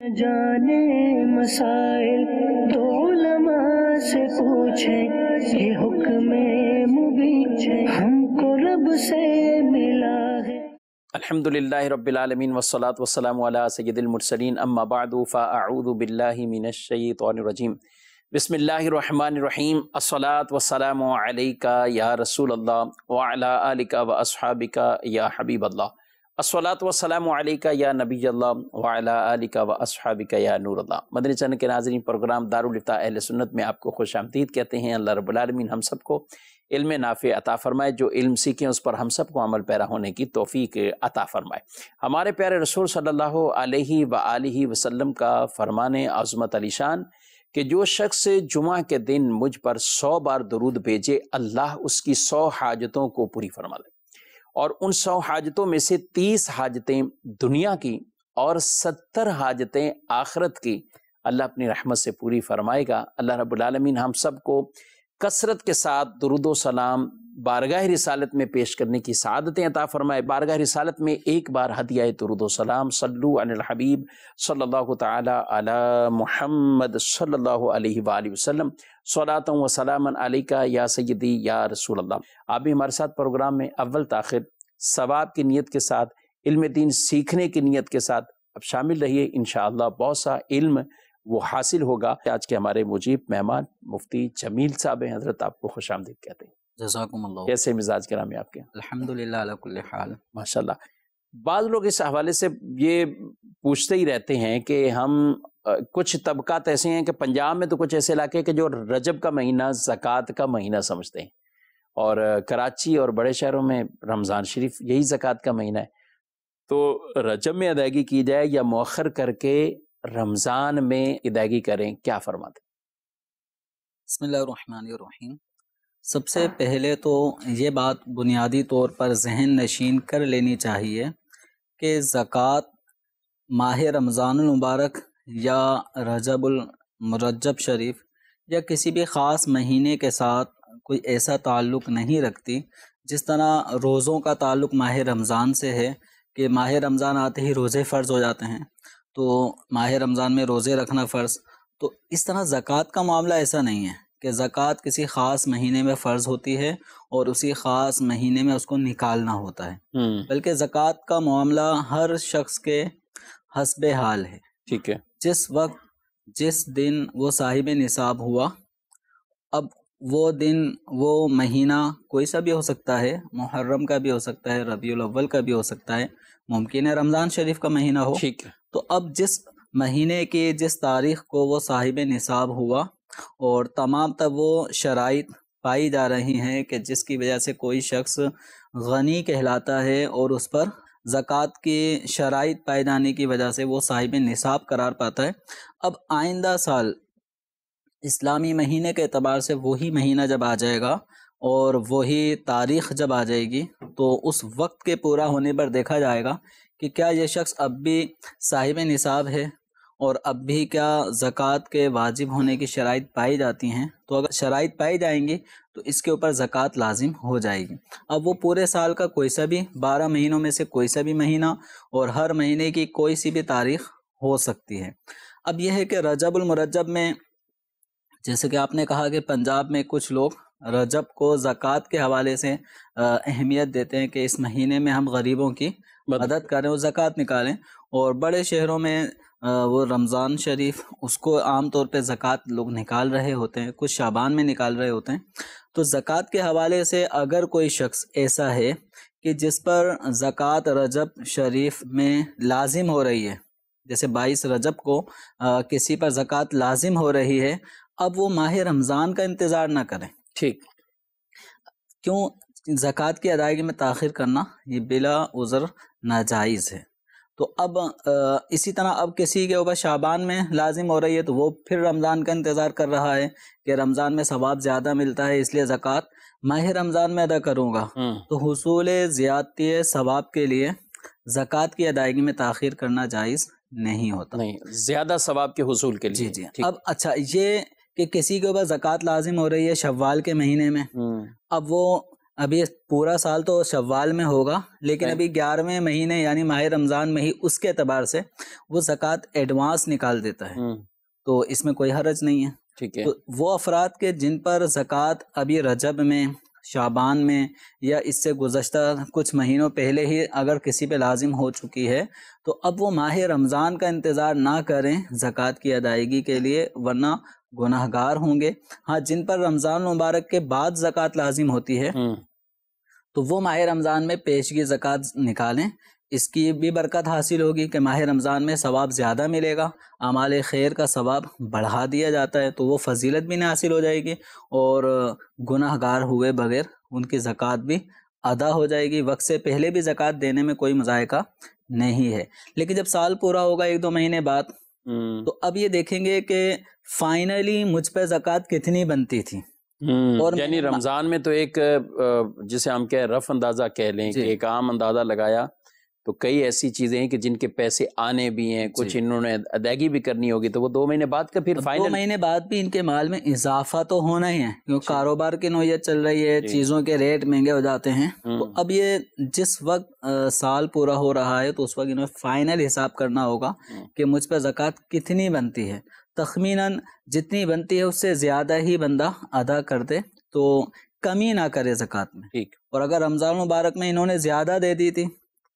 جانے مسائل تو علماء سے پوچھیں، یہ حکم مبین ہم کو رب سے ملا ہے۔ الحمدللہ رب العالمین والصلاة والسلام علی سید المرسلین، اما بعد فاعوذ باللہ من الشیطان الرجیم، بسم اللہ الرحمن الرحیم، الصلاة والسلام علیک یا رسول اللہ وعلی آلک واصحابک یا حبیب اللہ، الصلاة والسلام علیک یا نبی اللہ وعلی آلک واصحابک یا نور اللہ۔ مدنی چینل کے ناظرین، پروگرام دارالافتاء اہل سنت میں آپ کو خوش آمدید کہتے ہیں۔ اللہ رب العالمین ہم سب کو علم نافع عطا فرمائے، جو علم سیکھیں اس پر ہم سب کو عمل پیرا ہونے کی توفیق عطا فرمائے۔ ہمارے پیارے رسول صلی اللہ علیہ وآلہ وسلم کا فرمان عظمت علی شان کہ جو شخص جمعہ کے دن مجھ پر 100 بار درود بھیجے، اللہ اس کی 100 حاجتوں کو پوری فرما لے، اور ان 100 حاجتوں میں سے 30 حاجتیں دنیا کی اور 70 حاجتیں آخرت کی اللہ اپنی رحمت سے پوری فرمائے گا۔ اللہ رب العالمین ہم سب کو کثرت کے ساتھ درود و سلام بارگاہ رسالت میں پیش کرنے کی سعادتیں عطا فرمائے۔ بارگاہ رسالت میں ایک بار ہدیہ درود و سلام، صلو علی الحبیب صلی اللہ تعالی علی محمد صلی اللہ علیہ وآلہ وسلم، صلاۃ و سلاما علیک یا سیدی یا رسول اللہ۔ آپ بھی ہمارے ساتھ پروگرام میں اول تاخیر ثواب کی نیت کے ساتھ، علم دین سیکھنے کی نیت کے ساتھ اب شامل رہیے، انشاءاللہ بہت سا علم وہ حاصل ہوگا۔ آج کے ہمارے مجیب مہمان مفتی جمیل صاحب ہیں، حضرت آپ کو خوش آمدید کہتے ہیں۔ جزاکم اللہ۔ کیسے مزاج کرام ہے آپ کے؟ الحمدللہ علی کل حال۔ ماشاءاللہ۔ بعض لوگ اس حوالے سے یہ پوچھتے ہی رہتے ہیں کہ ہم کچھ طبقات ایسے ہیں کہ پنجاب میں تو کچھ ایسے علاقے ہیں کہ جو رجب کا مہینہ زکوٰۃ کا مہینہ سمجھتے ہیں، اور کراچی اور بڑے شہروں میں رمضان شریف یہی زکوٰۃ کا مہینہ ہے۔ تو رجب میں ادائیگی کی جائے یا مؤخر کر کے رمضان میں ادائیگی کریں، کیا فرماتے ہیں؟ بسم اللہ الرحمن الرحیم۔ سب سے پہلے تو یہ بات بنیادی طور پر ذہن نشین کر لینی چاہیے کہ زکوٰۃ ماہ رمضان المبارک یا رجب المرجب شریف یا کسی بھی خاص مہینے کے ساتھ کوئی ایسا تعلق نہیں رکھتی جس طرح روزوں کا تعلق ماہ رمضان سے ہے کہ ماہ رمضان آتے ہی روزے فرض ہو جاتے ہیں، تو ماہ رمضان میں روزے رکھنا فرض۔ تو اس طرح زکوٰۃ کا معاملہ ایسا نہیں ہے کہ زکوٰۃ کسی خاص مہینے میں فرض ہوتی ہے اور اسی خاص مہینے میں اس کو نکالنا ہوتا ہے، بلکہ زکوٰۃ کا معاملہ ہر شخص کے حسب حال ہے۔ ٹھیک ہے۔ جس وقت جس دن وہ صاحب نصاب ہوا، اب وہ دن وہ مہینہ کوئی سا بھی ہو سکتا ہے، محرم کا بھی ہو سکتا ہے، ربیع الاول کا بھی ہو سکتا ہے، ممکن ہے رمضان شریف کا مہینہ ہو۔ ٹھیک ہے۔ تو اب جس مہینے کی جس تاریخ کو وہ صاحب نصاب ہوا اور تمام تب وہ شرائط پائی جا رہی ہیں کہ جس کی وجہ سے کوئی شخص غنی کہلاتا ہے اور اس پر زکوٰۃ کی شرائط پائے جانے کی وجہ سے وہ صاحب نصاب قرار پاتا ہے۔ اب آئندہ سال اسلامی مہینے کے اعتبار سے وہی مہینہ جب آ جائے گا اور وہی تاریخ جب آ جائے گی، تو اس وقت کے پورا ہونے پر دیکھا جائے گا کہ کیا یہ شخص اب بھی صاحب نصاب ہے اور اب بھی کیا زکوٰۃ کے واجب ہونے کی شرائط پائی جاتی ہیں۔ تو اگر شرائط پائی جائیں گی تو اس کے اوپر زکوٰۃ لازم ہو جائے گی۔ اب وہ پورے سال کا کوئی سا بھی 12 مہینوں میں سے کوئی سا بھی مہینہ اور ہر مہینے کی کوئی سی بھی تاریخ ہو سکتی ہے۔ اب یہ ہے کہ رجب المرجب میں، جیسے کہ آپ نے کہا کہ پنجاب میں کچھ لوگ رجب کو زکوٰۃ کے حوالے سے اہمیت دیتے ہیں کہ اس مہینے میں ہم غریبوں کی مدد کریں اور زکوٰۃ نکالیں، اور بڑے شہروں میں وہ رمضان شریف اس کو عام طور پہ زکوٰۃ لوگ نکال رہے ہوتے ہیں، کچھ شعبان میں نکال رہے ہوتے ہیں۔ تو زکوٰۃ کے حوالے سے اگر کوئی شخص ایسا ہے کہ جس پر زکوٰۃ رجب شریف میں لازم ہو رہی ہے، جیسے 22 رجب کو کسی پر زکوٰۃ لازم ہو رہی ہے، اب وہ ماہ رمضان کا انتظار نہ کریں۔ ٹھیک۔ کیوں؟ زکوٰۃ کی ادائیگی میں تاخیر کرنا یہ بلا عذر ناجائز ہے۔ تو اب اسی طرح اب کسی کے اوپر شعبان میں لازم ہو رہی ہے تو وہ پھر رمضان کا انتظار کر رہا ہے کہ رمضان میں ثواب زیادہ ملتا ہے اس لیے زکوٰۃ ماہ رمضان میں ادا کروں گا، تو حصول زیادتی ثواب کے لیے زکوٰۃ کی ادائیگی میں تاخیر کرنا جائز نہیں ہوتا، نہیں، زیادہ ثواب کے حصول کے لیے۔ جی جی۔ اب اچھا، یہ کہ کسی کے اوپر زکوٰۃ لازم ہو رہی ہے شوال کے مہینے میں، اب وہ ابھی پورا سال تو شوال میں ہوگا، لیکن ابھی 11ویں مہینے یعنی ماہ رمضان میں ہی اس کے اعتبار سے وہ زکوٰۃ ایڈوانس نکال دیتا ہے، تو اس میں کوئی حرج نہیں ہے۔ ٹھیک ہے، تو وہ افراد کے جن پر زکوٰۃ ابھی رجب میں، شعبان میں یا اس سے گزشتہ کچھ مہینوں پہلے ہی اگر کسی پہ لازم ہو چکی ہے، تو اب وہ ماہ رمضان کا انتظار نہ کریں زکوٰۃ کی ادائیگی کے لیے، ورنہ گناہ گار ہوں گے۔ ہاں، جن پر رمضان مبارک کے بعد زکوٰۃ لازم ہوتی ہے تو وہ ماہ رمضان میں پیشگی زکوٰۃ نکالیں، اس کی بھی برکت حاصل ہوگی کہ ماہ رمضان میں ثواب زیادہ ملے گا، اعمال خیر کا ثواب بڑھا دیا جاتا ہے، تو وہ فضیلت بھی حاصل ہو جائے گی، اور گناہ گار ہوئے بغیر ان کی زکوٰۃ بھی ادا ہو جائے گی۔ وقت سے پہلے بھی زکوٰۃ دینے میں کوئی مذائقہ نہیں ہے، لیکن جب سال پورا ہوگا 1-2 مہینے بعد، تو اب یہ دیکھیں گے کہ فائنلی مجھ پہ زکوٰۃ کتنی بنتی تھی۔ اور یعنی رمضان میں تو ایک جسے ہم کہہ رف اندازہ کہہ لیں کہ ایک عام اندازہ لگایا، تو کئی ایسی چیزیں ہیں کہ جن کے پیسے آنے بھی ہیں، کچھ انہوں نے ادائیگی بھی کرنی ہوگی، تو وہ 2 مہینے بعد کا پھر فائنل 2 مہینے بعد بھی ان کے مال میں اضافہ تو ہونا ہی ہے، کیونکہ کاروبار کی نوعیت چل رہی ہے، چیزوں کے ریٹ مہنگے ہو جاتے ہیں، تو اب یہ جس وقت سال پورا ہو رہا ہے تو اس وقت انہیں فائنل حساب کرنا ہوگا کہ مجھ پہ زکوٰۃ کتنی بنتی ہے۔ تخمیناً جتنی بنتی ہے اس سے زیادہ ہی بندہ ادا کر دے، تو کمی نہ کرے زکوٰۃ میں۔ ٹھیک، اور اگر رمضان مبارک میں انہوں نے زیادہ دے دی تھی،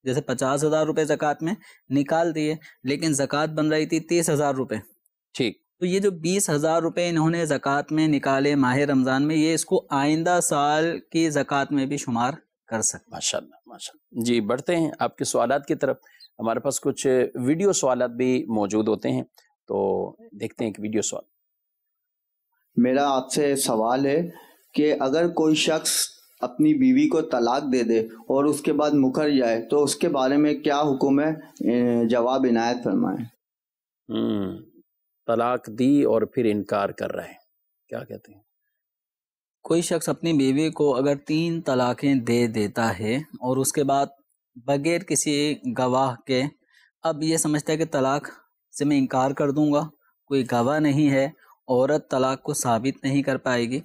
جیسے 50,000 روپے زکوٰۃ میں نکال دیے، لیکن زکوٰۃ بن رہی تھی 30,000 روپے، ٹھیک، تو یہ جو 20,000 روپے انہوں نے زکوٰۃ میں نکالے ماہ رمضان میں، یہ اس کو آئندہ سال کی زکوٰۃ میں بھی شمار کر سکتے۔ ماشاءاللہ ماشاءاللہ۔ جی، بڑھتے ہیں آپ کے سوالات کی طرف۔ ہمارے پاس کچھ ویڈیو سوالات بھی موجود ہوتے ہیں، تو دیکھتے ہیں کہ ویڈیو سوال۔ میرا آپ سے سوال ہے کہ اگر کوئی شخص اپنی بیوی کو طلاق دے دے اور اس کے بعد مکر جائے تو اس کے بارے میں کیا حکم ہے؟ جواب عنایت فرمائیں۔ طلاق دی اور پھر انکار کر رہے ہیں، کیا کہتے ہیں؟ کوئی شخص اپنی بیوی کو اگر 3 طلاقیں دے دیتا ہے اور اس کے بعد بغیر کسی گواہ کے اب یہ سمجھتا ہے کہ طلاق سے میں انکار کر دوں گا، کوئی گواہ نہیں ہے، عورت طلاق کو ثابت نہیں کر پائے گی،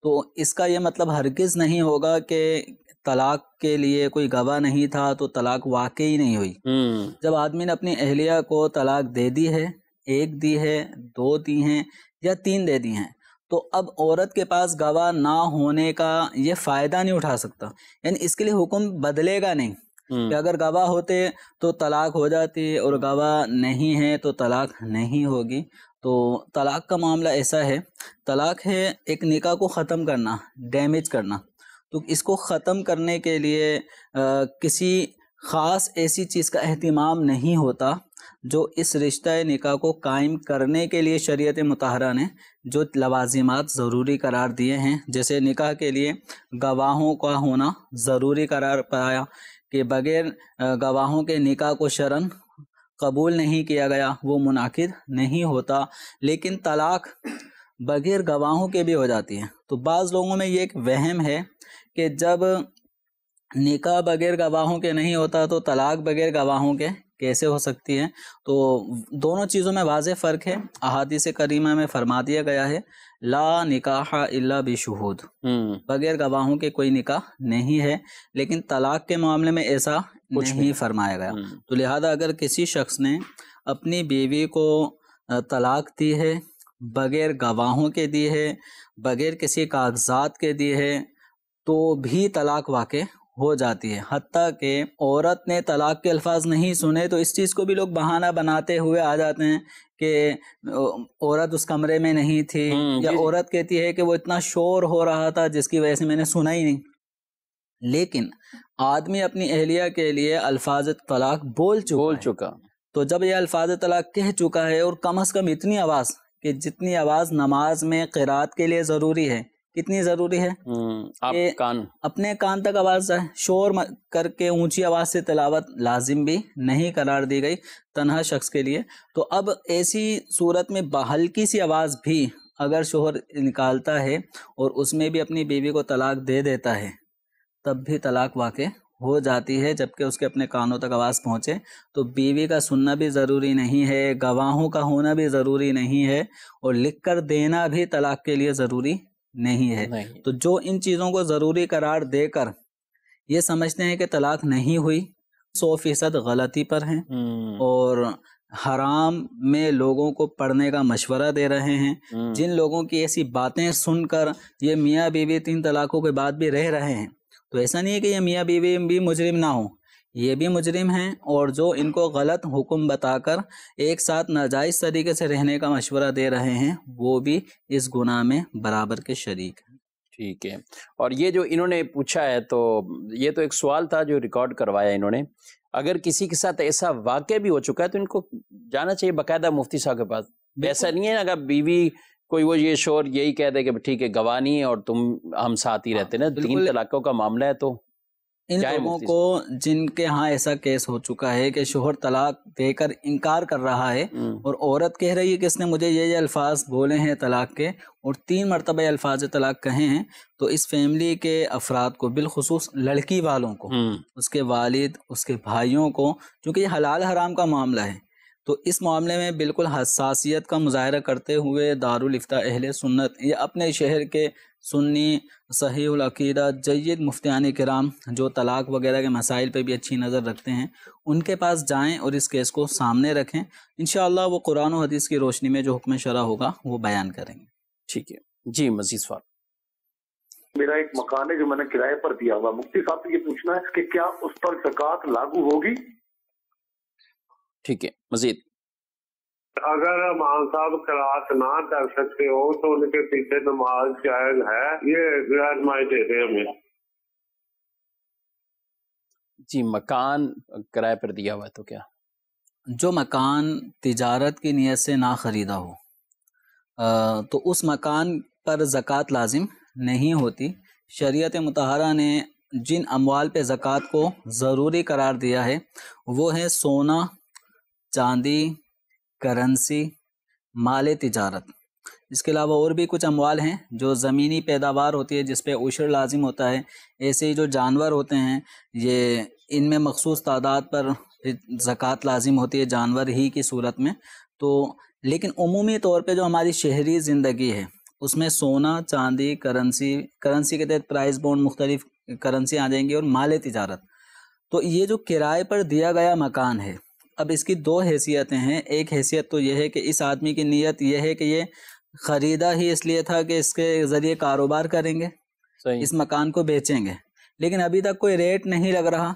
تو اس کا یہ مطلب ہرگز نہیں ہوگا کہ طلاق کے لیے کوئی گواہ نہیں تھا تو طلاق واقعی نہیں ہوئی۔ جب آدمی نے اپنی اہلیہ کو طلاق دے دی ہے، 1 دی ہے، 2 دی ہیں یا 3 دے دی ہیں، تو اب عورت کے پاس گواہ نہ ہونے کا یہ فائدہ نہیں اٹھا سکتا، یعنی اس کے لیے حکم بدلے گا نہیں کہ اگر گواہ ہوتے تو طلاق ہو جاتی اور گواہ نہیں ہے تو طلاق نہیں ہوگی۔ تو طلاق کا معاملہ ایسا ہے، طلاق ہے ایک نکاح کو ختم کرنا، ڈیمیج کرنا، تو اس کو ختم کرنے کے لیے کسی خاص ایسی چیز کا اہتمام نہیں ہوتا جو اس رشتہ نکاح کو قائم کرنے کے لیے شریعت مطہرہ نے جو لوازمات ضروری قرار دیے ہیں، جیسے نکاح کے لیے گواہوں کا ہونا ضروری قرار پایا کہ بغیر گواہوں کے نکاح کو شرعاً قبول نہیں کیا گیا، وہ منعقد نہیں ہوتا۔ لیکن طلاق بغیر گواہوں کے بھی ہو جاتی ہے، تو بعض لوگوں میں یہ ایک وہم ہے کہ جب نکاح بغیر گواہوں کے نہیں ہوتا تو طلاق بغیر گواہوں کے کیسے ہو سکتی ہے؟ تو دونوں چیزوں میں واضح فرق ہے۔ احادیث کریمہ میں فرما دیا گیا ہے لا نکاح الا بشہود، بغیر گواہوں کے کوئی نکاح نہیں ہے، لیکن طلاق کے معاملے میں ایسا نہیں فرمایا گیا۔ تو لہذا اگر کسی شخص نے اپنی بیوی کو طلاق دی ہے، بغیر گواہوں کے دی ہے، بغیر کسی کاغذات کے دی ہے، تو بھی طلاق واقع ہو جاتی ہے۔ حتیٰ کہ عورت نے طلاق کے الفاظ نہیں سنے تو اس چیز کو بھی لوگ بہانہ بناتے ہوئے آ جاتے ہیں کہ عورت اس کمرے میں نہیں تھی، یا عورت کہتی ہے کہ وہ اتنا شور ہو رہا تھا جس کی وجہ سے میں نے سنا ہی نہیں۔ لیکن آدمی اپنی اہلیہ کے لیے الفاظ طلاق بول چکا، تو جب یہ الفاظ طلاق کہہ چکا ہے، اور کم از کم اتنی آواز کہ جتنی آواز نماز میں قرات کے لیے ضروری ہے، کتنی ضروری ہے کہ اپنے کان تک آواز جائے، شور کر کے اونچی آواز سے تلاوت لازم بھی نہیں قرار دی گئی تنہا شخص کے لیے۔ تو اب ایسی صورت میں ہلکی سی آواز بھی اگر شوہر نکالتا ہے اور اس میں بھی اپنی بیوی کو طلاق دے دیتا ہے، تب بھی طلاق واقع ہو جاتی ہے، جبکہ اس کے اپنے کانوں تک آواز پہنچے۔ تو بیوی کا سننا بھی ضروری نہیں ہے، گواہوں کا ہونا بھی ضروری نہیں ہے، اور لکھ کر دینا بھی طلاق کے لیے ضروری نہیں ہے. تو جو ان چیزوں کو ضروری قرار دے کر یہ سمجھتے ہیں کہ طلاق نہیں ہوئی 100% غلطی پر ہیں اور حرام میں لوگوں کو پڑھنے کا مشورہ دے رہے ہیں. جن لوگوں کی ایسی باتیں سن کر یہ میاں بیوی 3 طلاقوں کے بعد بھی رہ رہے ہیں، تو ایسا نہیں ہے کہ یہ میاں بیوی بھی مجرم نہ ہوں، یہ بھی مجرم ہیں، اور جو ان کو غلط حکم بتا کر ایک ساتھ ناجائز طریقے سے رہنے کا مشورہ دے رہے ہیں وہ بھی اس گناہ میں برابر کے شریک ہیں. ٹھیک ہے. اور یہ جو انہوں نے پوچھا ہے تو یہ تو ایک سوال تھا جو ریکارڈ کروایا انہوں نے. اگر کسی کے ساتھ ایسا واقع بھی ہو چکا ہے تو ان کو جانا چاہیے باقاعدہ مفتی صاحب کے پاس. ایسا نہیں ہے اگر بیوی کوئی وہ یہ شور یہی کہہ دے کہ ٹھیک ہے گواہ نہیں ہے اور تم ہم ساتھ ہی رہتے نا، 3 طلاقوں کا معاملہ ہے تو ان لوگوں کو جن کے ہاں ایسا کیس ہو چکا ہے کہ شوہر طلاق دے کر انکار کر رہا ہے اور عورت کہہ رہی ہے کہ اس نے مجھے یہ الفاظ بولے ہیں طلاق کے اور 3 مرتبہ الفاظ طلاق کہے ہیں، تو اس فیملی کے افراد کو بالخصوص لڑکی والوں کو، اس کے والد، اس کے بھائیوں کو، چونکہ یہ حلال حرام کا معاملہ ہے تو اس معاملے میں بالکل حساسیت کا مظاہرہ کرتے ہوئے دارالفتہ اہل سنت یا اپنے شہر کے سنی صحیح العقیدہ جید مفتیان کرام جو طلاق وغیرہ کے مسائل پہ بھی اچھی نظر رکھتے ہیں ان کے پاس جائیں اور اس کیس کو سامنے رکھیں. انشاءاللہ وہ قرآن و حدیث کی روشنی میں جو حکم شرع ہوگا وہ بیان کریں گے. ٹھیک ہے جی. مزید سوال. میرا ایک مکان ہے جو میں نے کرائے پر دیا ہوا، مفتی صاحب سے یہ پوچھنا ہے کہ کیا اس پر زکوٰۃ لاگو ہوگی؟ ٹھیک ہے. مزید. اگر امام صاحب قرأت نہ کر سکتے ہو تو ان کے پیچھے نماز جائز ہے، یہ رہنمائی دیتے ہمیں. جی مکان کرائے پر دیا ہوا ہے تو کیا؟ جو مکان تجارت کی نیت سے نہ خریدا ہو تو اس مکان پر زکوٰۃ لازم نہیں ہوتی. شریعت مطہرہ نے جن اموال پہ زکوٰۃ کو ضروری قرار دیا ہے وہ ہے سونا، چاندی، کرنسی، مال تجارت. اس کے علاوہ اور بھی کچھ اموال ہیں جو زمینی پیداوار ہوتی ہے جس پہ عشر لازم ہوتا ہے. ایسے ہی جو جانور ہوتے ہیں یہ ان میں مخصوص تعداد پر زکوٰۃ لازم ہوتی ہے جانور ہی کی صورت میں. تو لیکن عمومی طور پہ جو ہماری شہری زندگی ہے اس میں سونا، چاندی، کرنسی کے تحت پرائز بونڈ مختلف کرنسی آ جائیں گی اور مال تجارت. تو یہ جو کرائے پر دیا گیا مکان ہے اب اس کی 2 حیثیتیں ہیں. ایک حیثیت تو یہ ہے کہ اس آدمی کی نیت یہ ہے کہ یہ خریدا ہی اس لیے تھا کہ اس کے ذریعے کاروبار کریں گے، اس مکان کو بیچیں گے، لیکن ابھی تک کوئی ریٹ نہیں لگ رہا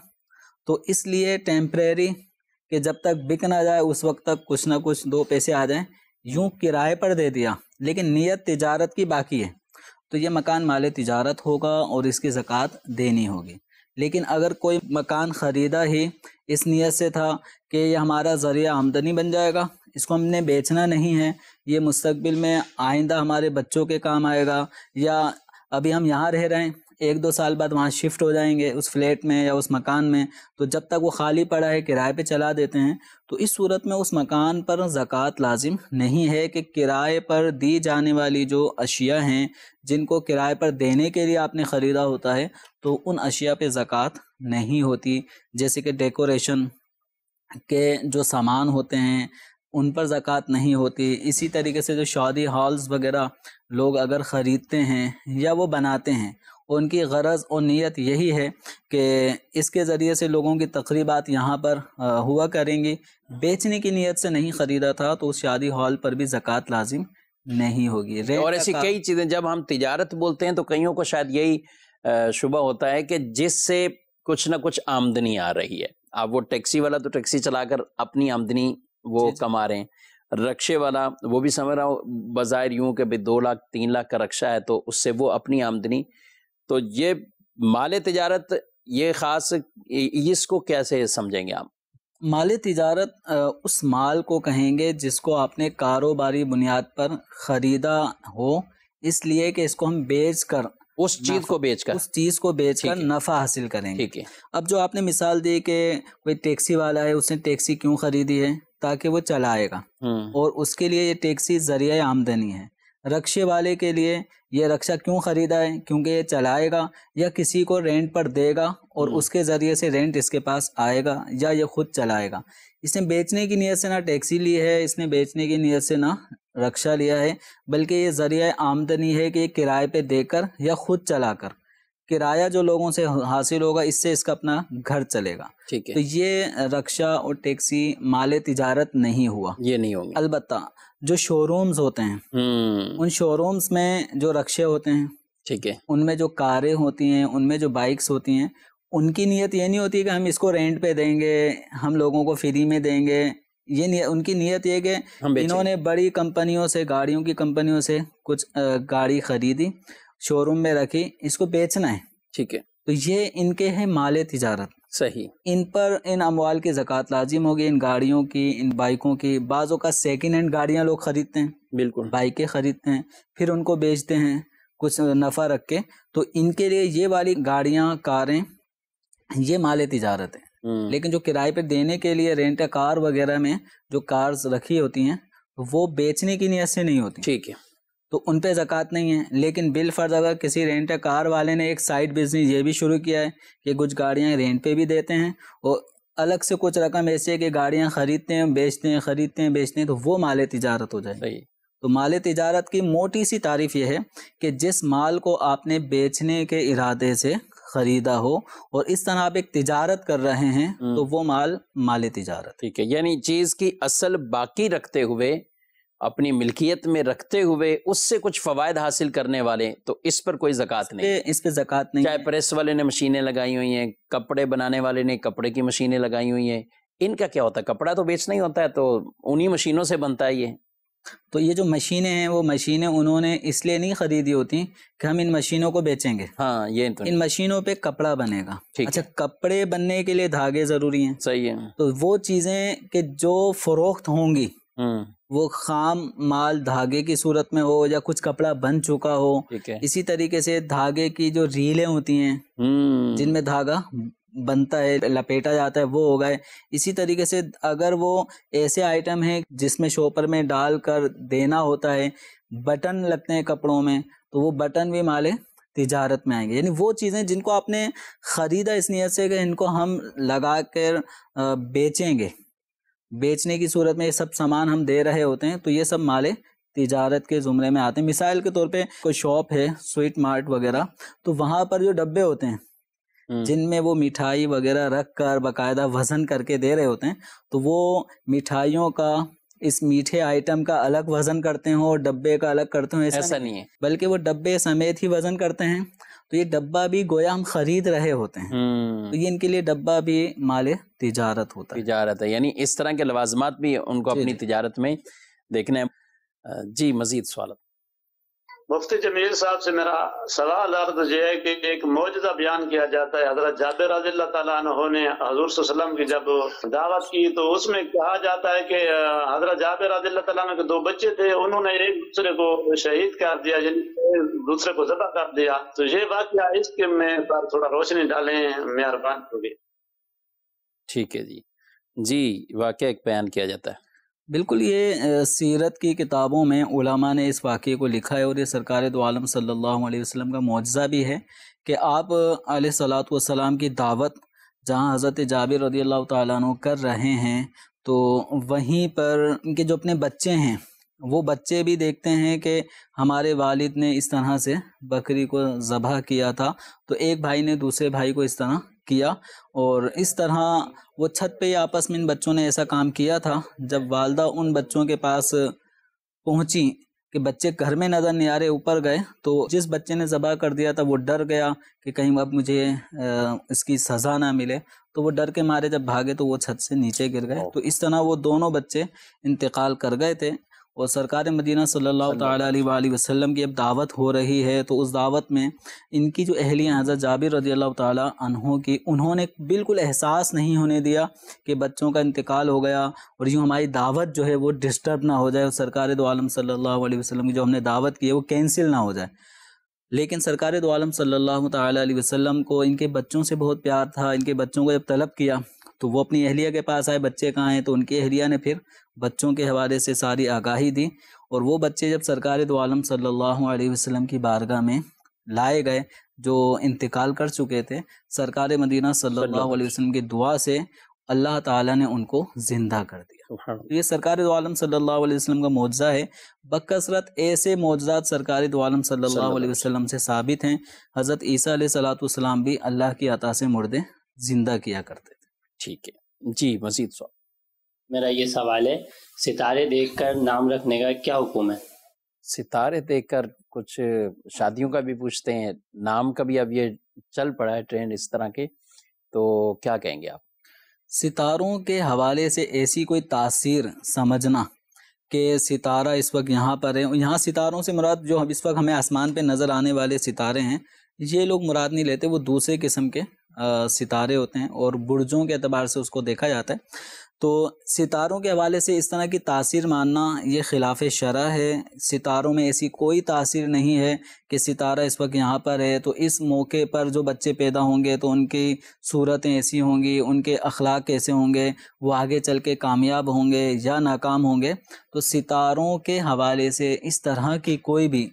تو اس لیے ٹیمپریری کہ جب تک بک نہ جائے اس وقت تک کچھ نہ کچھ 2 پیسے آ جائیں یوں کرائے پر دے دیا، لیکن نیت تجارت کی باقی ہے تو یہ مکان مال تجارت ہوگا اور اس کی زکوٰۃ دینی ہوگی. لیکن اگر کوئی مکان خریدا ہی اس نیت سے تھا کہ یہ ہمارا ذریعہ آمدنی بن جائے گا، اس کو ہم نے بیچنا نہیں ہے، یہ مستقبل میں آئندہ ہمارے بچوں کے کام آئے گا، یا ابھی ہم یہاں رہ رہے ہیں 1-2 سال بعد وہاں شفٹ ہو جائیں گے اس فلیٹ میں یا اس مکان میں، تو جب تک وہ خالی پڑا ہے کرائے پہ چلا دیتے ہیں، تو اس صورت میں اس مکان پر زکوٰۃ لازم نہیں ہے. کہ کرائے پر دی جانے والی جو اشیاء ہیں جن کو کرائے پر دینے کے لیے آپ نے خریدا ہوتا ہے تو ان اشیاء پہ زکوٰۃ نہیں ہوتی. جیسے کہ ڈیکوریشن کے جو سامان ہوتے ہیں ان پر زکوٰۃ نہیں ہوتی. اسی طریقے سے جو شادی ہالز وغیرہ لوگ اگر خریدتے ہیں یا وہ بناتے ہیں ان کی غرض اور نیت یہی ہے کہ اس کے ذریعے سے لوگوں کی تقریبات یہاں پر ہوا کریں گی، بیچنے کی نیت سے نہیں خریدا تھا تو اس شادی ہال پر بھی زکوٰۃ لازم نہیں ہوگی. اور ایسی کئی چیزیں جب ہم تجارت بولتے ہیں تو کئیوں کو شاید یہی شبہ ہوتا ہے کہ جس سے کچھ نہ کچھ آمدنی آ رہی ہے. اب وہ ٹیکسی والا تو ٹیکسی چلا کر اپنی آمدنی وہ کما رہے ہیں، رکشے والا وہ بھی سمجھ رہا ہوں بظاہر یوں کہ 2 لاکھ 3 لاکھ کا رکشہ ہے تو اس سے وہ اپنی آمدنی. تو یہ مال تجارت یہ خاص اس کو کیسے سمجھیں گے آپ؟ مال تجارت اس مال کو کہیں گے جس کو آپ نے کاروباری بنیاد پر خریدا ہو، اس لیے کہ اس کو ہم بیچ کر اس چیز کو بیچ کر نفع حاصل کریں گے. ٹھیک ہے. اب جو آپ نے مثال دی کہ کوئی ٹیکسی والا ہے اس نے ٹیکسی کیوں خریدی ہے تاکہ وہ چلائے گا اور اس کے لیے یہ ٹیکسی ذریعہ آمدنی ہے. رکشے والے کے لیے یہ رکشہ کیوں خریدا ہے کیونکہ یہ چلائے گا یا کسی کو رینٹ پر دے گا اور اس کے ذریعے سے رینٹ اس کے پاس آئے گا یا یہ خود چلائے گا. اس نے بیچنے کی نیت سے نہ ٹیکسی لی ہے، اس نے بیچنے کی نیت سے نہ رکشہ لیا ہے، بلکہ یہ ذریعہ آمدنی ہے کہ یہ کرائے پہ دے کر یا خود چلا کر کرایہ جو لوگوں سے حاصل ہوگا اس سے اس کا اپنا گھر چلے گا. ٹھیک ہے. تو یہ رکشہ اور ٹیکسی مال تجارت نہیں ہوا. یہ نہیں ہوگی. البتہ جو شو رومز ہوتے ہیں ان شو رومز میں جو رکشے ہوتے ہیں، ٹھیک ہے، ان میں جو کاریں ہوتی ہیں، ان میں جو بائکس ہوتی ہیں، ان کی نیت یہ نہیں ہوتی کہ ہم اس کو رینٹ پہ دیں گے، ہم لوگوں کو فری میں دیں گے. یہ ان کی نیت یہ کہ انہوں نے بڑی کمپنیوں سے، گاڑیوں کی کمپنیوں سے کچھ گاڑی خریدی، شو روم میں رکھی، اس کو بیچنا ہے. ٹھیک ہے. تو یہ ان کے ہیں مال تجارت. صحیح. ان پر ان اموال کی زکوٰۃ لازم ہوگی، ان گاڑیوں کی، ان بائکوں کی. بعضوں کا سیکنڈ ہینڈ گاڑیاں لوگ خریدتے ہیں، بالکل، بائکیں خریدتے ہیں، پھر ان کو بیچتے ہیں کچھ نفع رکھ کے. تو ان کے لیے یہ والی گاڑیاں، کاریں، یہ مال تجارت ہے. لیکن جو کرائے پہ دینے کے لیے رینٹ کار وغیرہ میں جو کارز رکھی ہوتی ہیں وہ بیچنے کی نیت سے نہیں ہوتی. ٹھیک ہے. تو ان پہ زکوٰۃ نہیں ہے. لیکن بالفرض اگر کسی رینٹ کار والے نے ایک سائڈ بزنس یہ بھی شروع کیا ہے کہ کچھ گاڑیاں رینٹ پہ بھی دیتے ہیں اور الگ سے کچھ رقم ایسے ہے کہ گاڑیاں خریدتے ہیں، بیچتے ہیں، خریدتے ہیں، بیچتے ہیں، تو وہ مال تجارت ہو جائے. صحیح. تو مال تجارت کی موٹی سی تعریف یہ ہے کہ جس مال کو آپ نے بیچنے کے ارادے سے خریدا ہو اور اس طرح آپ ایک تجارت کر رہے ہیں تو وہ مال تجارت. ٹھیک ہے. یعنی چیز کی اصل باقی رکھتے ہوئے، اپنی ملکیت میں رکھتے ہوئے اس سے کچھ فوائد حاصل کرنے والے، تو اس پر کوئی زکوٰۃ نہیں. اس پہ زکوٰۃ نہیں. چاہے پریس والے نے مشینیں لگائی ہوئی ہیں، کپڑے بنانے والے نے کپڑے کی مشینیں لگائی ہوئی ہیں، ان کا کیا ہوتا ہے؟ کپڑا تو بیچنا ہی ہوتا ہے، تو انہی مشینوں سے بنتا ہے یہ. تو یہ جو مشینیں ہیں وہ مشینیں انہوں نے اس لیے نہیں خریدی ہوتی کہ ہم ان مشینوں کو بیچیں گے. ہاں، یہ تو ان مشینوں پہ کپڑا بنے گا. اچھا، کپڑے بننے کے لیے دھاگے ضروری ہیں. صحیح ہے. تو وہ چیزیں کہ جو فروخت ہوں گی وہ خام مال دھاگے کی صورت میں ہو یا کچھ کپڑا بن چکا ہو. اسی طریقے سے دھاگے کی جو ریلیں ہوتی ہیں جن میں دھاگا بنتا ہے، لپیٹا جاتا ہے، وہ ہو گئے. اسی طریقے سے اگر وہ ایسے آئٹم ہیں جس میں شوپر میں ڈال کر دینا ہوتا ہے، بٹن لگتے ہیں کپڑوں میں، تو وہ بٹن بھی مال تجارت میں آئیں گے. یعنی وہ چیزیں جن کو آپ نے خریدا اس نیت سے کہ ان کو ہم لگا کر بیچیں گے، بیچنے کی صورت میں یہ سب سامان ہم دے رہے ہوتے ہیں، تو یہ سب مال تجارت کے زمرے میں آتے ہیں. مثال کے طور پہ کوئی شاپ ہے، سویٹ مارٹ وغیرہ، تو وہاں پر جو ڈبے ہوتے ہیں جن میں وہ مٹھائی وغیرہ رکھ کر باقاعدہ وزن کر کے دے رہے ہوتے ہیں، تو وہ مٹھائیوں کا، اس میٹھے آئٹم کا الگ وزن کرتے ہیں اور ڈبے کا الگ کرتے ہیں. ایسا نہیں ہے، بلکہ وہ ڈبے سمیت ہی وزن کرتے ہیں. تو یہ ڈبہ بھی گویا ہم خرید رہے ہوتے ہیں، تو یہ ان کے لیے ڈبہ بھی مال تجارت ہوتا ہے. تجارت ہے، یعنی اس طرح کے لوازمات بھی ان کو اپنی تجارت میں دیکھنا ہے. جی، مزید سوالات. مفتی جمیل صاحب سے میرا سوال عرض یہ ہے کہ ایک معجزہ بیان کیا جاتا ہے، حضرت جابر رضی اللہ تعالیٰ عنہ نے حضور صلی اللہ علیہ وسلم کی جب دعوت کی تو اس میں کہا جاتا ہے کہ حضرت جابر رضی اللہ تعالیٰ عنہ کے 2 بچے تھے، انہوں نے ایک دوسرے کو شہید کر دیا، یعنی دوسرے کو ذبح کر دیا. تو یہ واقعہ اس کے میں پر تھوڑا روشنی ڈالیں، مہربان ہوگی. ٹھیک ہے جی. جی، واقعہ ایک بیان کیا جاتا ہے. بالکل، یہ سیرت کی کتابوں میں علماء نے اس واقعے کو لکھا ہے، اور یہ سرکار دو عالم صلی اللہ علیہ وسلم کا معجزہ بھی ہے کہ آپ علیہ الصلوۃ والسلام کی دعوت جہاں حضرت جابر رضی اللہ تعالیٰ عنہ کر رہے ہیں، تو وہیں پر ان کے جو اپنے بچے ہیں وہ بچے بھی دیکھتے ہیں کہ ہمارے والد نے اس طرح سے بکری کو ذبح کیا تھا، تو ایک بھائی نے دوسرے بھائی کو اس طرح کیا، اور اس طرح وہ چھت پہ آپس میں ان بچوں نے ایسا کام کیا تھا. جب والدہ ان بچوں کے پاس پہنچی کہ بچے گھر میں نظر نہیں آ رہے، اوپر گئے، تو جس بچے نے ذبح کر دیا تھا وہ ڈر گیا کہ کہیں اب مجھے اس کی سزا نہ ملے، تو وہ ڈر کے مارے جب بھاگے تو وہ چھت سے نیچے گر گئے. تو اس طرح وہ دونوں بچے انتقال کر گئے تھے. اور سرکار مدینہ صلی اللہ تعالیٰ علیہ وآلہ وسلم کی اب دعوت ہو رہی ہے، تو اس دعوت میں ان کی جو اہلیہ حضرت جابر رضی اللہ تعالیٰ عنہ کی، انہوں نے بالکل احساس نہیں ہونے دیا کہ بچوں کا انتقال ہو گیا اور یوں ہماری دعوت جو ہے وہ ڈسٹرب نہ ہو جائے، اور سرکار دو عالم صلی اللہ علیہ وسلم کی جو ہم نے دعوت کی ہے وہ کینسل نہ ہو جائے. لیکن سرکار دو عالم صلی اللہ تعالیٰ علیہ وسلم کو ان کے بچوں سے بہت پیار تھا. ان کے بچوں کو جب طلب کیا تو وہ اپنی اہلیہ کے پاس آئے، بچے کہاں ہیں؟ تو ان کی اہلیہ نے پھر بچوں کے حوالے سے ساری آگاہی دی، اور وہ بچے جب سرکار دو عالم صلی اللہ علیہ وسلم کی بارگاہ میں لائے گئے جو انتقال کر چکے تھے، سرکار مدینہ صلی اللہ علیہ وسلم کی دعا سے اللہ تعالیٰ نے ان کو زندہ کر دیا. سبحان اللہ۔ یہ سرکار دو عالم صلی اللہ علیہ وسلم کا معجزہ ہے۔ بکثرت ایسے معجزات سرکار دو عالم صلی اللہ علیہ وسلم سے ثابت ہیں۔ حضرت عیسیٰ علیہ السلام بھی اللہ کی عطا سے مردے زندہ کیا کرتے تھے۔ ٹھیک ہے جی، مزید سوال۔ میرا یہ سوال ہے، ستارے دیکھ کر نام رکھنے کا کیا حکم ہے؟ ستارے دیکھ کر کچھ شادیوں کا بھی پوچھتے ہیں، نام کا بھی اب یہ چل پڑا ہے ٹرینڈ اس طرح کے، تو کیا کہیں گے آپ؟ ستاروں کے حوالے سے ایسی کوئی تاثیر سمجھنا کہ ستارہ اس وقت یہاں پر ہے، یہاں ستاروں سے مراد جو اس وقت ہمیں آسمان پہ نظر آنے والے ستارے ہیں، یہ لوگ مراد نہیں لیتے، وہ دوسرے قسم کے ستارے ہوتے ہیں اور برجوں کے اعتبار سے اس کو دیکھا جاتا ہے۔ تو ستاروں کے حوالے سے اس طرح کی تاثیر ماننا یہ خلاف شرع ہے۔ ستاروں میں ایسی کوئی تاثیر نہیں ہے کہ ستارہ اس وقت یہاں پر ہے تو اس موقع پر جو بچے پیدا ہوں گے تو ان کی صورتیں ایسی ہوں گی، ان کے اخلاق کیسے ہوں گے، وہ آگے چل کے کامیاب ہوں گے یا ناکام ہوں گے۔ تو ستاروں کے حوالے سے اس طرح کی کوئی بھی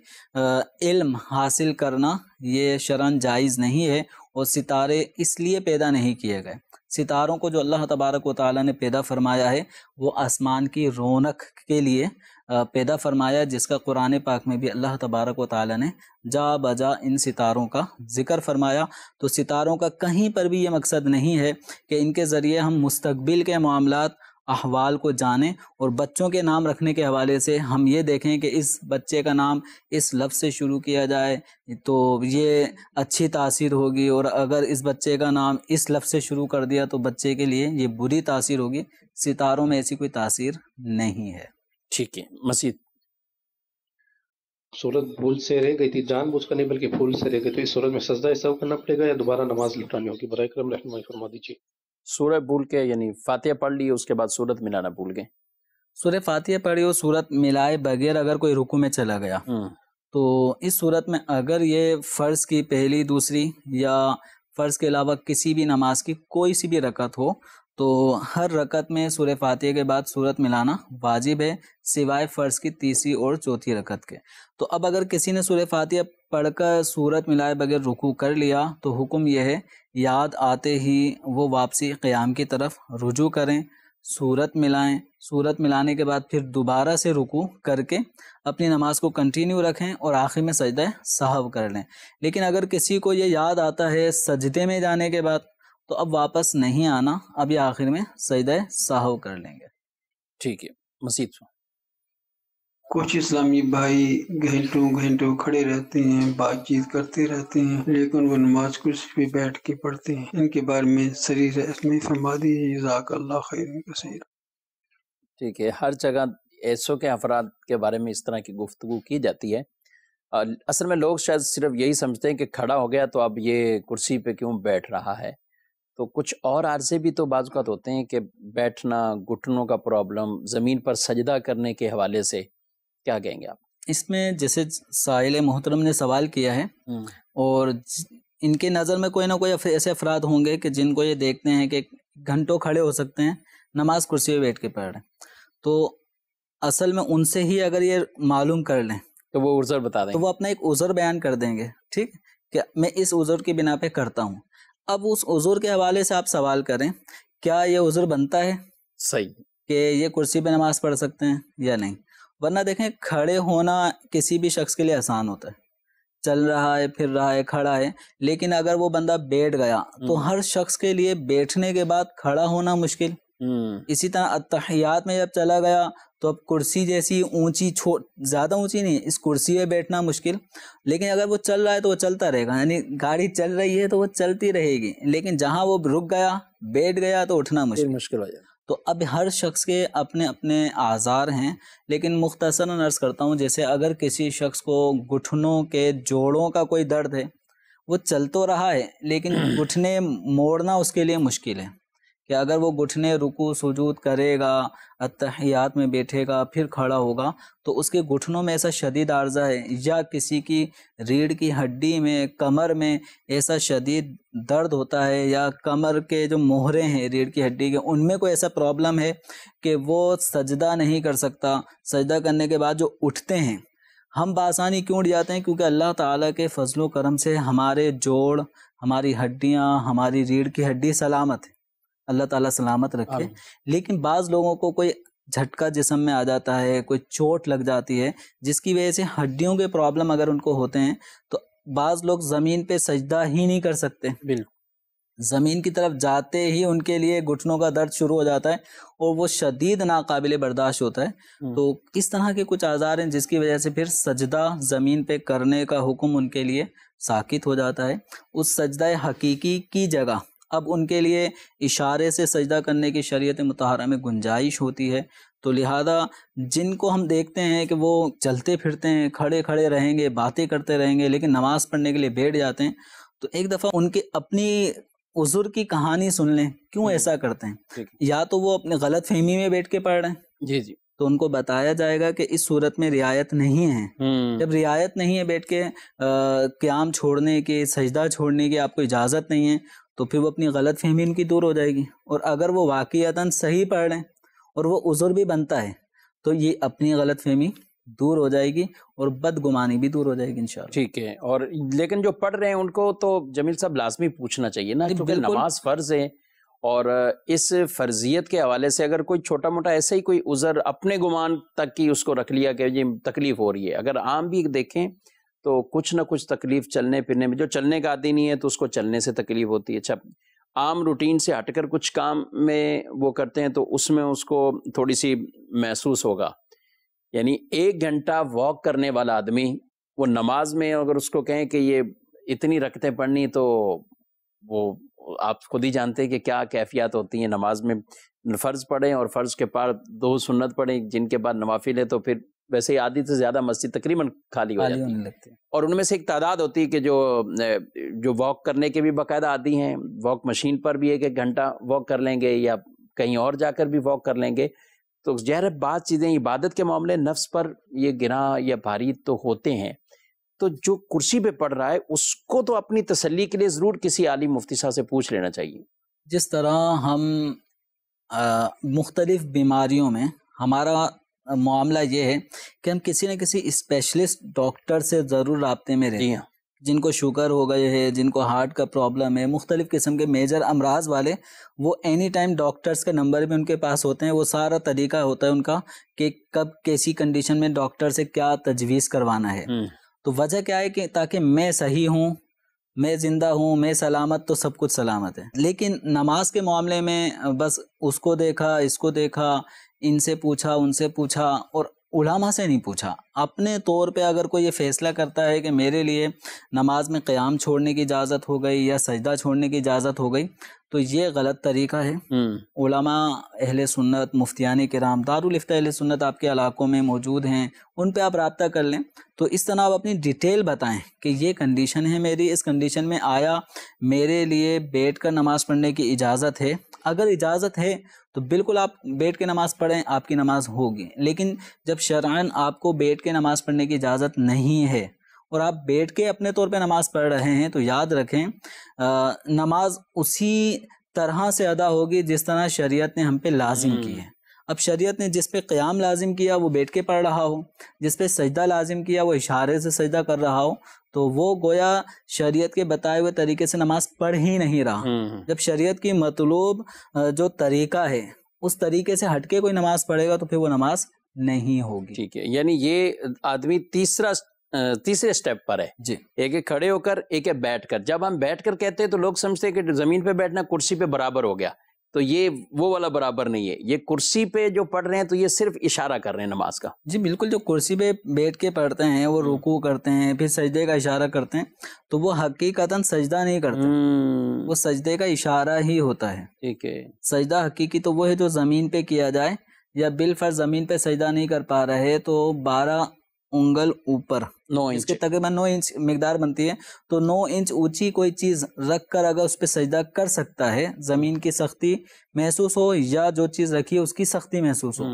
علم حاصل کرنا یہ شرعاً جائز نہیں ہے، اور ستارے اس لیے پیدا نہیں کیے گئے۔ ستاروں کو جو اللہ تبارک و تعالیٰ نے پیدا فرمایا ہے وہ آسمان کی رونق کے لیے پیدا فرمایا، جس کا قرآن پاک میں بھی اللہ تبارک و تعالیٰ نے جا بجا ان ستاروں کا ذکر فرمایا۔ تو ستاروں کا کہیں پر بھی یہ مقصد نہیں ہے کہ ان کے ذریعے ہم مستقبل کے معاملات احوال کو جانیں، اور بچوں کے نام رکھنے کے حوالے سے ہم یہ دیکھیں کہ اس بچے کا نام اس لفظ سے شروع کیا جائے تو یہ اچھی تاثیر ہوگی، اور اگر اس بچے کا نام اس لفظ سے شروع کر دیا تو بچے کے لیے یہ بری تاثیر ہوگی۔ ستاروں میں ایسی کوئی تاثیر نہیں ہے۔ ٹھیک ہے، مزید۔ صورت بھول سے رہ گئی تھی، جان بوجھ کر نہیں بلکہ بھول سے رہ گئی، تو اس صورت میں سجدہ سہو کرنا پڑے گا یا دوبارہ نماز لوٹانی ہوگی؟ برائے کرم رحمائی فرما دیجیے۔ سورہ بھول کے یعنی فاتحہ پڑھ لی، اس کے بعد سورت ملانا بھول گئے، سورہ فاتحہ پڑھی اور سورت ملائے بغیر اگر کوئی رکوع میں چلا گیا تو اس صورت میں اگر یہ فرض کی پہلی دوسری یا فرض کے علاوہ کسی بھی نماز کی کوئی سی بھی رکعت ہو تو ہر رکعت میں سورہ فاتحہ کے بعد سورت ملانا واجب ہے، سوائے فرض کی تیسری اور چوتھی رکعت کے۔ تو اب اگر کسی نے سورہ فاتحہ پڑھ کر سورت ملائے بغیر رکوع کر لیا تو حکم یہ ہے یاد آتے ہی وہ واپسی قیام کی طرف رجوع کریں، سورت ملائیں، سورت ملانے کے بعد پھر دوبارہ سے رکوع کر کے اپنی نماز کو کنٹینیو رکھیں اور آخر میں سجدہ سہو کر لیں۔ لیکن اگر کسی کو یہ یاد آتا ہے سجدے میں جانے کے بعد تو اب واپس نہیں آنا، اب یہ آخر میں سجدہ سہو کر لیں گے۔ ٹھیک ہے، مزید۔ کچھ اسلامی بھائی گھنٹوں گھنٹوں کھڑے رہتے ہیں، بات چیت کرتے رہتے ہیں، لیکن وہ نماز کرسی پہ بیٹھ کے پڑھتے ہیں، ان کے بارے میں سری رسمی فرما دیجیے، جزاک اللہ خیر کثیر۔ ٹھیک ہے، ہر جگہ ایسوں کے افراد کے بارے میں اس طرح کی گفتگو کی جاتی ہے۔ اصل میں لوگ شاید صرف یہی سمجھتے ہیں کہ کھڑا ہو گیا تو اب یہ کرسی پہ کیوں بیٹھ رہا ہے، تو کچھ اور عارضے بھی تو بعض اوقات ہوتے ہیں کہ بیٹھنا، گھٹنوں کا پرابلم، زمین پر سجدہ کرنے کے حوالے سے کیا کہیں گے آپ؟ اس میں جیسے سائل محترم نے سوال کیا ہے اور ان کے نظر میں کوئی نہ کوئی ایسے افراد ہوں گے کہ جن کو یہ دیکھتے ہیں کہ گھنٹوں کھڑے ہو سکتے ہیں، نماز کرسی پہ بیٹھ کے پڑھ رہے ہیں، تو اصل میں ان سے ہی اگر یہ معلوم کر لیں تو وہ عذر بتا دیں تو وہ اپنا ایک عذر بیان کر دیں گے، ٹھیک کہ میں اس عذر کی بنا پہ کرتا ہوں۔ اب اس عذر کے حوالے سے آپ سوال کریں کیا یہ عذر بنتا ہے صحیح کہ یہ کرسی پہ نماز پڑھ سکتے ہیں یا نہیں؟ ورنہ دیکھیں کھڑے ہونا کسی بھی شخص کے لیے آسان ہوتا ہے، چل رہا ہے، پھر رہا ہے، کھڑا ہے، لیکن اگر وہ بندہ بیٹھ گیا تو ہر شخص کے لیے بیٹھنے کے بعد کھڑا ہونا مشکل۔ اسی طرح اتحیات میں جب چلا گیا تو اب کرسی جیسی اونچی زیادہ اونچی نہیں، اس کرسی پہ بیٹھنا مشکل، لیکن اگر وہ چل رہا ہے تو وہ چلتا رہے گا، یعنی گاڑی چل رہی ہے تو وہ چلتی رہے گی، لیکن جہاں وہ رک گیا، بیٹھ گیا تو اٹھنا مشکل ہو جائے۔ تو اب ہر شخص کے اپنے اپنے اعذار ہیں، لیکن مختصراً عرض کرتا ہوں جیسے اگر کسی شخص کو گھٹنوں کے جوڑوں کا کوئی درد ہے، وہ چل تو رہا ہے لیکن گھٹنے موڑنا اس کے لیے مشکل ہے، کہ اگر وہ گھٹنے رکوع سجود کرے گا، اتحیات میں بیٹھے گا، پھر کھڑا ہوگا تو اس کے گھٹنوں میں ایسا شدید عارضہ ہے، یا کسی کی ریڑھ کی ہڈی میں، کمر میں ایسا شدید درد ہوتا ہے، یا کمر کے جو موہرے ہیں ریڑھ کی ہڈی کے ان میں کوئی ایسا پرابلم ہے کہ وہ سجدہ نہیں کر سکتا، سجدہ کرنے کے بعد جو اٹھتے ہیں ہم بآسانی کیوں اٹھ جاتے ہیں؟ کیونکہ اللہ تعالیٰ کے فضل و کرم سے ہمارے جوڑ، ہماری ہڈیاں، ہماری ریڑھ کی ہڈی سلامت ہے، اللہ تعالیٰ سلامت رکھے۔ لیکن بعض لوگوں کو کوئی جھٹکا جسم میں آ جاتا ہے، کوئی چوٹ لگ جاتی ہے جس کی وجہ سے ہڈیوں کے پرابلم اگر ان کو ہوتے ہیں تو بعض لوگ زمین پہ سجدہ ہی نہیں کر سکتے، بالکل زمین کی طرف جاتے ہی ان کے لیے گھٹنوں کا درد شروع ہو جاتا ہے اور وہ شدید ناقابل برداشت ہوتا ہے۔ تو اس طرح کے کچھ آزار ہیں جس کی وجہ سے پھر سجدہ زمین پہ کرنے کا حکم ان کے لیے ساقط ہو جاتا ہے۔ اس سجدہ حقیقی کی جگہ اب ان کے لیے اشارے سے سجدہ کرنے کی شریعت مطہرہ میں گنجائش ہوتی ہے، تو لہذا جن کو ہم دیکھتے ہیں کہ وہ چلتے پھرتے ہیں، کھڑے کھڑے رہیں گے، باتیں کرتے رہیں گے، لیکن نماز پڑھنے کے لیے بیٹھ جاتے ہیں، تو ایک دفعہ ان کی اپنی عذر کی کہانی سن لیں، کیوں ایسا کرتے ہیں؟ یا تو وہ اپنے غلط فہمی میں بیٹھ کے پڑھ رہے ہیں، جی جی، تو ان کو بتایا جائے گا کہ اس صورت میں رعایت نہیں ہے۔ جب رعایت نہیں ہے، بیٹھ کے قیام چھوڑنے کی، سجدہ چھوڑنے کی آپ کو اجازت نہیں ہے، تو پھر وہ اپنی غلط فہمی ان کی دور ہو جائے گی، اور اگر وہ واقعتاً صحیح پڑھ رہے ہیں اور وہ عذر بھی بنتا ہے تو یہ اپنی غلط فہمی دور ہو جائے گی اور بدگمانی بھی دور ہو جائے گی انشاءاللہ۔ ٹھیک ہے، اور لیکن جو پڑھ رہے ہیں ان کو تو جمیل صاحب لازمی پوچھنا چاہیے نا، کیونکہ نماز فرض ہے، اور اس فرضیت کے حوالے سے اگر کوئی چھوٹا موٹا ایسا ہی کوئی عذر اپنے گمان تک کی اس کو رکھ لیا کہ یہ تکلیف ہو رہی ہے، اگر عام بھی دیکھیں تو کچھ نہ کچھ تکلیف چلنے پھرنے میں، جو چلنے کا عادی نہیں ہے تو اس کو چلنے سے تکلیف ہوتی ہے، اچھا عام روٹین سے ہٹ کر کچھ کام میں وہ کرتے ہیں تو اس میں اس کو تھوڑی سی محسوس ہوگا، یعنی 1 گھنٹہ واک کرنے والا آدمی وہ نماز میں اگر اس کو کہیں کہ یہ اتنی رکعتیں پڑھنی، تو وہ آپ خود ہی جانتے ہیں کہ کیا کیفیات ہوتی ہیں نماز میں، فرض پڑھیں اور فرض کے بعد 2 سنت پڑھیں جن کے بعد نوافل ہے، تو پھر ویسے ہی آدھی سے زیادہ مسجد تقریباً خالی ہو جاتی ہے، اور ان میں سے ایک تعداد ہوتی ہے کہ جو واک کرنے کے بھی باقاعدہ عادی ہیں، واک مشین پر بھی 1 گھنٹہ واک کر لیں گے یا کہیں اور جا کر بھی واک کر لیں گے، تو ظاہر بعض چیزیں عبادت کے معاملے نفس پر یہ گناہ یا بھاری تو ہوتے ہیں، تو جو کرسی پہ پڑھ رہا ہے اس کو تو اپنی تسلی کے لیے ضرور کسی عالم مفتی صاحب سے پوچھ لینا چاہیے۔ جس طرح ہم مختلف بیماریوں میں ہمارا معاملہ یہ ہے کہ ہم کسی نہ کسی اسپیشلسٹ ڈاکٹر سے ضرور رابطے میں رہیں، جن کو شوگر ہو گئے ہے، جن کو ہارٹ کا پرابلم ہے، مختلف قسم کے میجر امراض والے، وہ اینی ٹائم ڈاکٹرز کے نمبر بھی ان کے پاس ہوتے ہیں، وہ سارا طریقہ ہوتا ہے ان کا کہ کب کیسی کنڈیشن میں ڈاکٹر سے کیا تجویز کروانا ہے۔ تو وجہ کیا ہے کہ تاکہ میں صحیح ہوں، میں زندہ ہوں، میں سلامت، تو سب کچھ سلامت ہے۔ لیکن نماز کے معاملے میں بس اس کو دیکھا، اس کو دیکھا، ان سے پوچھا، ان سے پوچھا، اور علماء سے نہیں پوچھا۔ اپنے طور پہ اگر کوئی یہ فیصلہ کرتا ہے کہ میرے لیے نماز میں قیام چھوڑنے کی اجازت ہو گئی یا سجدہ چھوڑنے کی اجازت ہو گئی، تو یہ غلط طریقہ ہے۔ علماء اہل سنت، مفتیان کرام، دارالفتہ اہل سنت آپ کے علاقوں میں موجود ہیں، ان پہ آپ رابطہ کر لیں، تو اس طرح آپ اپنی ڈیٹیل بتائیں کہ یہ کنڈیشن ہے میری، اس کنڈیشن میں آیا میرے لیے بیٹھ کر نماز پڑھنے کی اجازت ہے؟ اگر اجازت ہے تو بالکل آپ بیٹھ کے نماز پڑھیں، آپ کی نماز ہوگی۔ لیکن جب شرعاً آپ کو بیٹھ کے نماز پڑھنے کی اجازت نہیں ہے اور آپ بیٹھ کے اپنے طور پہ نماز پڑھ رہے ہیں، تو یاد رکھیں نماز اسی طرح سے ادا ہوگی جس طرح شریعت نے ہم پہ لازم کی ہے۔ اب شریعت نے جس پہ قیام لازم کیا وہ بیٹھ کے پڑھ رہا ہو، جس پہ سجدہ لازم کیا وہ اشارے سے سجدہ کر رہا ہو، تو وہ گویا شریعت کے بتائے ہوئے طریقے سے نماز پڑھ ہی نہیں رہا۔ جب شریعت کی مطلوب جو طریقہ ہے اس طریقے سے ہٹ کے کوئی نماز پڑھے گا تو پھر وہ نماز نہیں ہوگی۔ ٹھیک ہے، یعنی یہ آدمی تیسرے سٹیپ پر ہے جی، ایک ہے کھڑے ہو کر، ایک ہے بیٹھ کر۔ جب ہم بیٹھ کر کہتے ہیں تو لوگ سمجھتے ہیں کہ زمین پہ بیٹھنا کرسی پہ برابر ہو گیا، تو یہ وہ والا برابر نہیں ہے، یہ کرسی پہ جو پڑھ رہے ہیں تو یہ صرف اشارہ کر رہے ہیں نماز کا۔ جی بالکل، جو کرسی پہ بیٹھ کے پڑھتے ہیں وہ رکوع کرتے ہیں، پھر سجدے کا اشارہ کرتے ہیں، تو وہ حقیقتاً سجدہ نہیں کرتے، وہ سجدے کا اشارہ ہی ہوتا ہے۔ ٹھیک ہے، سجدہ حقیقی تو وہ ہے جو زمین پہ کیا جائے، یا بالفرض زمین پہ سجدہ نہیں کر پا رہے تو 12 انگل اوپر، 9 انچ، اس کے تقریباً 9 انچ مقدار بنتی ہے، تو 9 انچ اونچی کوئی چیز رکھ کر اگر اس پہ سجدہ کر سکتا ہے، زمین کی سختی محسوس ہو یا جو چیز رکھی ہے اس کی سختی محسوس ہو،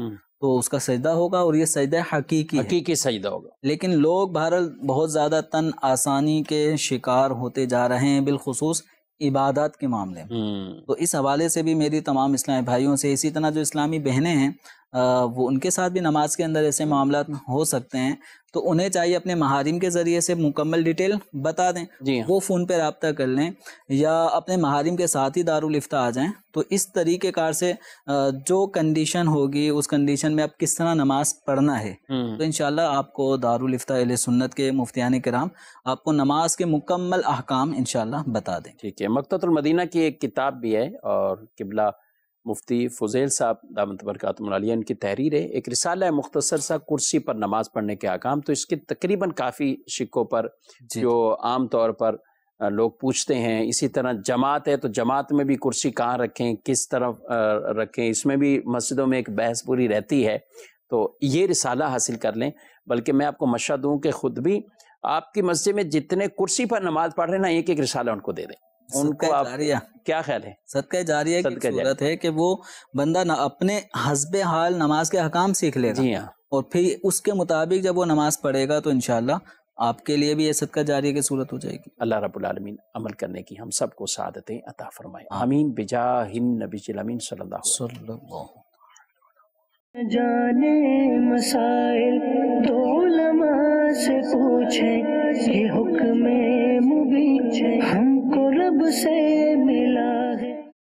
تو اس کا سجدہ ہوگا، اور یہ سجدہ حقیقی سجدہ ہوگا۔ لیکن لوگ بہرحال بہت زیادہ تن آسانی کے شکار ہوتے جا رہے ہیں، بالخصوص عبادات کے معاملے میں۔ تو اس حوالے سے بھی میری تمام اسلامی بھائیوں سے، اسی طرح جو اسلامی بہنیں ہیں، وہ ان کے ساتھ بھی نماز کے اندر ایسے معاملات ہو سکتے ہیں، تو انہیں چاہیے اپنے محارم کے ذریعے سے مکمل ڈیٹیل بتا دیں، جی ہاں، وہ فون پہ رابطہ کر لیں یا اپنے محارم کے ساتھ ہی دارالفتہ آ جائیں. تو اس طریقے کار سے جو کنڈیشن ہوگی اس کنڈیشن میں اب کس طرح نماز پڑھنا ہے، تو انشاءاللہ آپ کو دارالفتہ اہل سنت کے مفتیان کرام آپ کو نماز کے مکمل احکام انشاءاللہ بتا دیں. ٹھیک ہے. مکتبۃ المدینہ کی ایک کتاب بھی ہے اور قبلہ مفتی فضیل صاحب دامت برکاتہم العالیہ ان کی تحریر ہے، ایک رسالہ ہے مختصر سا کرسی پر نماز پڑھنے کے احکام. تو اس کے تقریباً کافی شکوں پر جو عام طور پر لوگ پوچھتے ہیں، اسی طرح جماعت ہے تو جماعت میں بھی کرسی کہاں رکھیں، کس طرف رکھیں، اس میں بھی مسجدوں میں ایک بحث پوری رہتی ہے. تو یہ رسالہ حاصل کر لیں. بلکہ میں آپ کو مشورہ دوں کہ خود بھی آپ کی مسجد میں جتنے کرسی پر نماز پڑھ رہے ہیں نا، ایک ایک رسالہ ان کو دے دیں. ان کو آپ کیا خیال ہے؟ صدقہ جاریہ کی صورت ہے کہ وہ بندہ نہ اپنے حسب حال نماز کے احکام سیکھ لے گا، جی ہاں، اور پھر اس کے مطابق جب وہ نماز پڑھے گا تو انشاءاللہ آپ کے لیے بھی یہ صدقہ جاریہ کی صورت ہو جائے گی. اللہ رب العالمین عمل کرنے کی ہم سب کو سعادتیں عطا فرمائے. آمین بجاہ النبی الامین صلی اللہ علیہ وسلم. جانے مسائل تو علماء سے پوچھیں، یہ حکم مبین ہم کو رب سے ملا ہے.